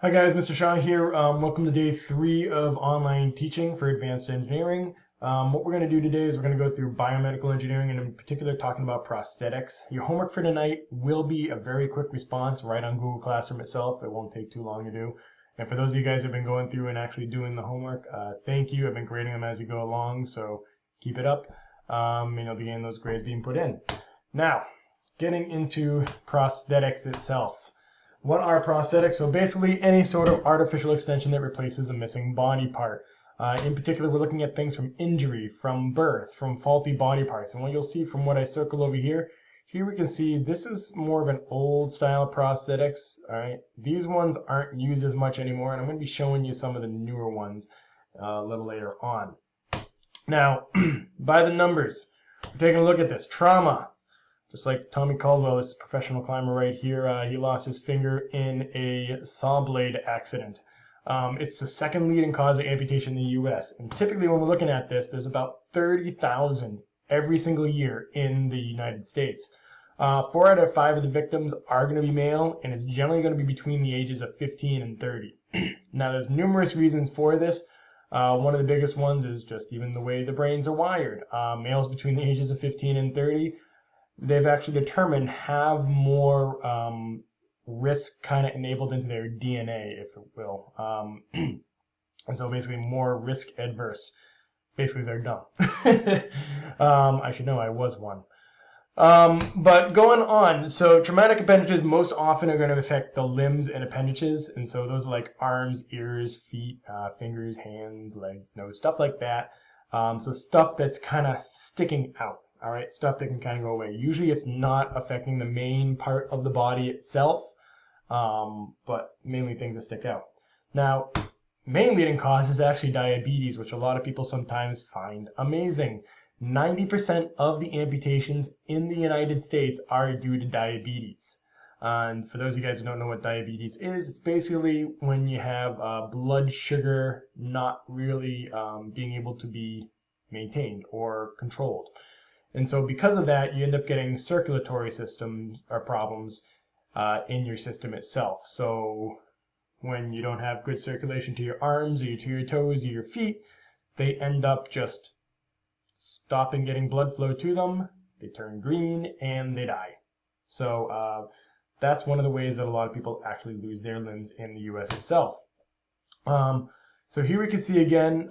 Hi guys, Mr. Shaw here. Welcome to day 3 of online teaching for advanced engineering. What we're going to do today is we're going to go through biomedical engineering and in particular talking about prosthetics. Your homework for tonight will be a very quick response right on Google Classroom itself. It won't take too long to do. And for those of you guys who have been going through and actually doing the homework, thank you. I've been grading them as you go along, so keep it up. And you'll be getting those grades being put in. Now, getting into prosthetics itself. What are prosthetics? So basically any sort of artificial extension that replaces a missing body part. In particular, we're looking at things from injury, from birth, from faulty body parts. And what you'll see from what I circle over here, we can see this is more of an old style prosthetics. All right, these ones aren't used as much anymore, and I'm going to be showing you some of the newer ones a little later on. Now, by the numbers, we're taking a look at this. Trauma. Just like Tommy Caldwell, this professional climber right here, he lost his finger in a saw blade accident. It's the second leading cause of amputation in the U.S. And typically when we're looking at this, there's about 30,000 every single year in the United States. 4 out of 5 of the victims are going to be male, and it's generally going to be between the ages of 15 and 30. Now, there's numerous reasons for this. One of the biggest ones is just even the way the brains are wired. Males between the ages of 15 and 30, they've actually determined have more risk kind of enabled into their DNA, if it will. And so basically more risk adverse. Basically, they're dumb. I should know I was one. But going on, so traumatic appendages most often are going to affect the limbs and appendages. And so those are like arms, ears, feet, fingers, hands, legs, nose, stuff like that. So stuff that's kind of sticking out. All right, stuff that can kind of go away. Usually it's not affecting the main part of the body itself, but mainly things that stick out. Now, main leading cause is actually diabetes, which a lot of people sometimes find amazing. 90% of the amputations in the United States are due to diabetes. And for those of you guys who don't know what diabetes is, it's basically when you have blood sugar not really being able to be maintained or controlled. And so because of that, you end up getting circulatory systems or problems in your system itself. So when you don't have good circulation to your arms or to your toes or your feet, they end up just stopping getting blood flow to them. They turn green and they die. So that's one of the ways that a lot of people actually lose their limbs in the US itself. So here we can see again,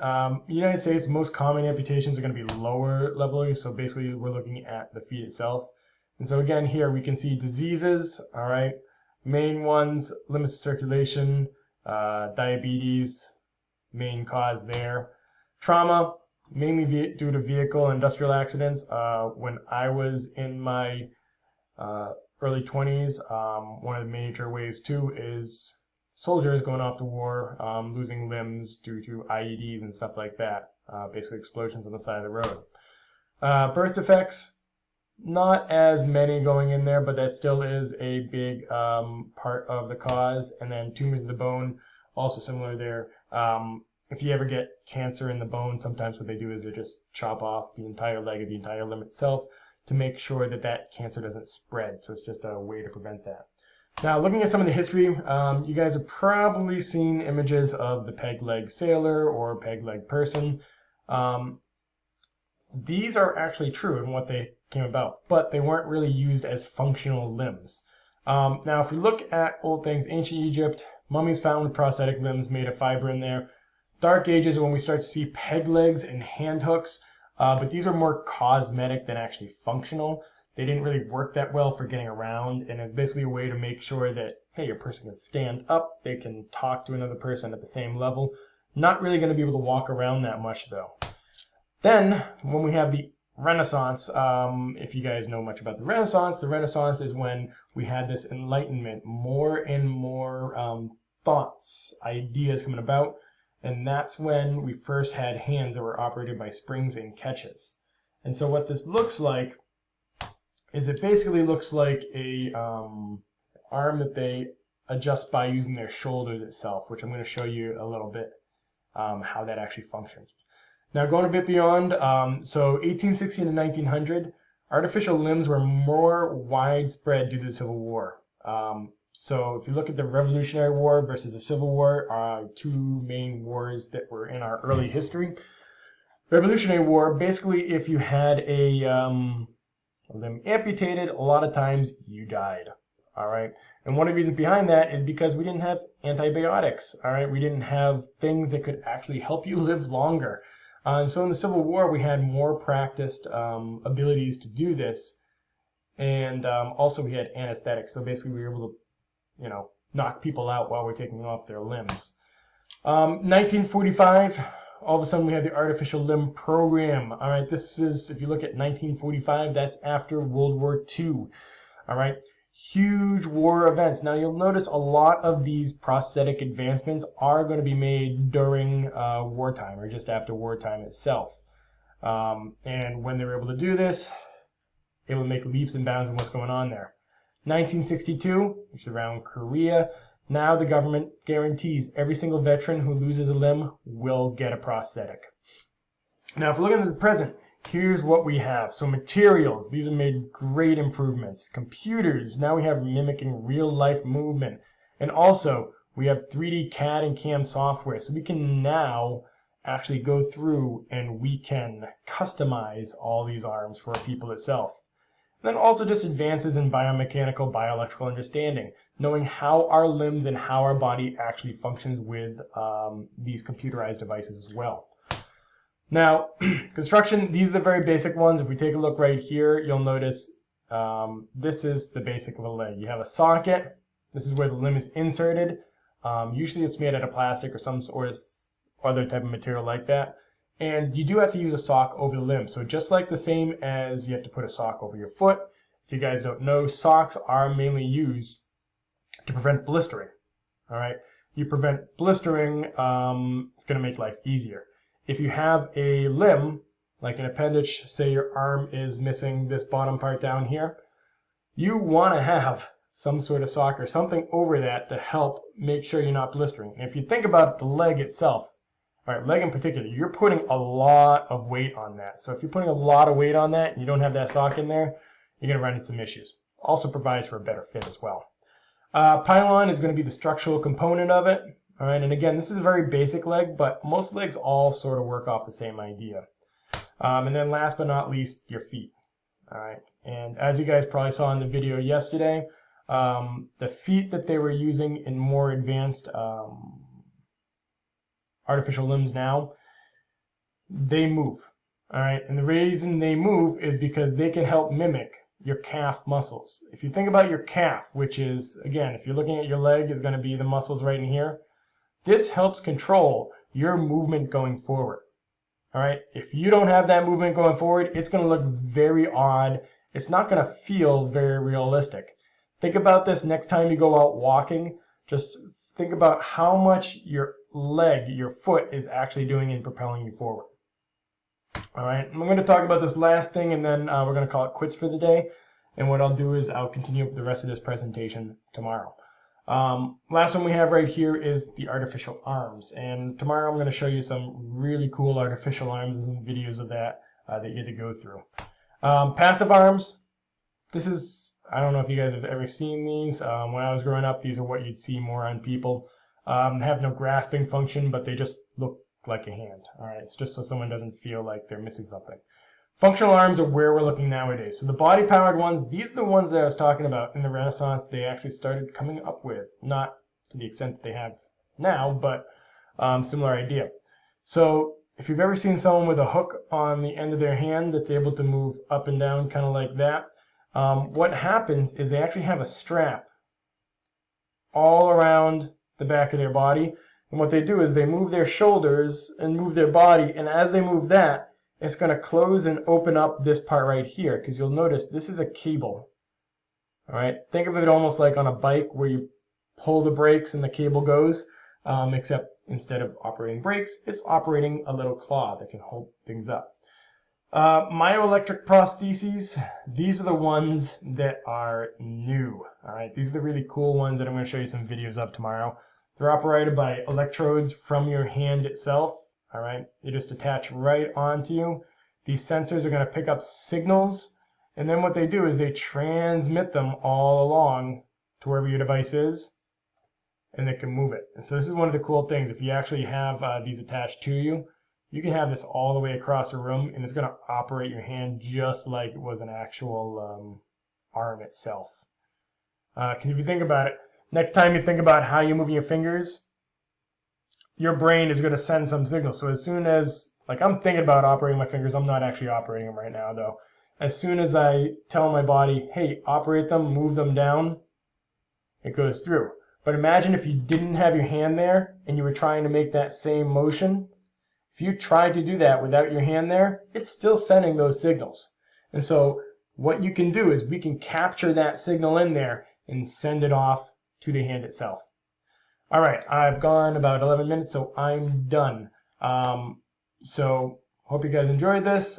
United States, most common amputations are going to be lower level. So basically we're looking at the feet itself. And so again, here we can see diseases, all right, main ones, limits of circulation, diabetes, main cause there. Trauma, mainly due to vehicle and industrial accidents. When I was in my early 20s, one of the major ways too is soldiers going off to war, losing limbs due to IEDs and stuff like that, basically explosions on the side of the road. Birth defects, not as many going in there, but that still is a big part of the cause. And then tumors of the bone, also similar there. If you ever get cancer in the bone, sometimes what they do is they just chop off the entire leg or the entire limb itself to make sure that that cancer doesn't spread. So it's just a way to prevent that. Now, looking at some of the history, you guys have probably seen images of the peg leg sailor or peg leg person. These are actually true in what they came about, but they weren't really used as functional limbs. Now, if we look at old things, ancient Egypt, mummies found with prosthetic limbs made of fiber in there. Dark Ages are when we start to see peg legs and hand hooks, but these are more cosmetic than actually functional. They didn't really work that well for getting around, and it's basically a way to make sure that, hey, a person can stand up, they can talk to another person at the same level. Not really going to be able to walk around that much, though. Then, when we have the Renaissance, if you guys know much about the Renaissance is when we had this enlightenment, more and more thoughts, ideas coming about, and that's when we first had hands that were operated by springs and catches. And so what this looks like is it basically looks like a arm that they adjust by using their shoulders itself, which I'm going to show you a little bit how that actually functions. Now going a bit beyond, so 1860 to 1900, artificial limbs were more widespread due to the Civil War. So if you look at the Revolutionary War versus the Civil War, two main wars that were in our early history. Revolutionary War, basically if you had a limb amputated, a lot of times you died. All right. And one of the reasons behind that is because we didn't have antibiotics. All right. We didn't have things that could actually help you live longer. And so in the Civil War, we had more practiced abilities to do this. And also we had anesthetics. So basically we were able to, knock people out while we're taking off their limbs. 1945, all of a sudden we have the artificial limb program. All right, this is, if you look at 1945, that's after World War II. All right, huge war events. Now you'll notice a lot of these prosthetic advancements are going to be made during wartime or just after wartime itself. And when they were able to do this, able to make leaps and bounds in what's going on there. 1962, which is around Korea. Now the government guarantees every single veteran who loses a limb will get a prosthetic. Now if we're looking at the present, here's what we have. So materials, these have made great improvements. Computers, now we have mimicking real life movement. And also we have 3D CAD and CAM software. So we can now actually go through and we can customize all these arms for people itself. And then also just advances in biomechanical, bioelectrical understanding, knowing how our limbs and how our body actually functions with these computerized devices as well. Now, construction, these are the very basic ones. If we take a look right here, you'll notice this is the basic of a leg. You have a socket. This is where the limb is inserted. Usually it's made out of plastic or some sort of other type of material like that. And you do have to use a sock over the limb. So just like the same as you have to put a sock over your foot, if you guys don't know, socks are mainly used to prevent blistering. All right, you prevent blistering, it's going to make life easier. If you have a limb, like an appendage, say your arm is missing this bottom part down here, you want to have some sort of sock or something over that to help make sure you're not blistering. And if you think about the leg itself, all right, leg in particular, you're putting a lot of weight on that. So if you're putting a lot of weight on that and you don't have that sock in there, you're going to run into some issues. Also provides for a better fit as well. Pylon is going to be the structural component of it. All right, and again, this is a very basic leg, but most legs all sort of work off the same idea. And then last but not least, your feet. All right, and as you guys probably saw in the video yesterday, the feet that they were using in more advanced artificial limbs now, they move. All right, and the reason they move is because they can help mimic your calf muscles. If you think about your calf, which is, again, if you're looking at your leg, is going to be the muscles right in here. This helps control your movement going forward. All right, if you don't have that movement going forward, it's going to look very odd. It's not going to feel very realistic. Think about this next time you go out walking. Just think about how much your leg, your foot, is actually doing in propelling you forward. All right, I'm going to talk about this last thing, and then we're going to call it quits for the day. And what I'll do is I'll continue with the rest of this presentation tomorrow. Last one we have right here is the artificial arms. And tomorrow I'm going to show you some really cool artificial arms and some videos of that that you get to go through. Passive arms, this is, I don't know if you guys have ever seen these. When I was growing up, these are what you'd see more on people. They have no grasping function, but they just look like a hand. All right, it's just so someone doesn't feel like they're missing something. Functional arms are where we're looking nowadays. So the body-powered ones, these are the ones that I was talking about in the Renaissance. They actually started coming up with, not to the extent that they have now, but similar idea. So if you've ever seen someone with a hook on the end of their hand that's able to move up and down kind of like that, what happens is they actually have a strap all around the back of their body. And what they do is they move their shoulders and move their body, and as they move that, it's going to close and open up this part right here, because you'll notice this is a cable. All right, think of it almost like on a bike where you pull the brakes and the cable goes, except instead of operating brakes, it's operating a little claw that can hold things up. Myoelectric prostheses, these are the ones that are new. All right, these are the really cool ones that I'm going to show you some videos of tomorrow. They're operated by electrodes from your hand itself. All right, they just attach right onto you. These sensors are going to pick up signals, and then what they do is they transmit them all along to wherever your device is, and it can move it. And so this is one of the cool things. If you actually have these attached to you, you can have this all the way across the room, and it's going to operate your hand just like it was an actual arm itself. Because if you think about it, next time you think about how you're moving your fingers, your brain is going to send some signal. So as soon as, like, I'm thinking about operating my fingers, I'm not actually operating them right now though. As soon as I tell my body, hey, operate them, move them down, it goes through. But imagine if you didn't have your hand there and you were trying to make that same motion. If you tried to do that without your hand there, it's still sending those signals. And so what you can do is we can capture that signal in there and send it off to the hand itself. All right, I've gone about 11 minutes, so I'm done. So hope you guys enjoyed this.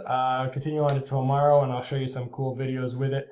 Continue on to tomorrow, and I'll show you some cool videos with it.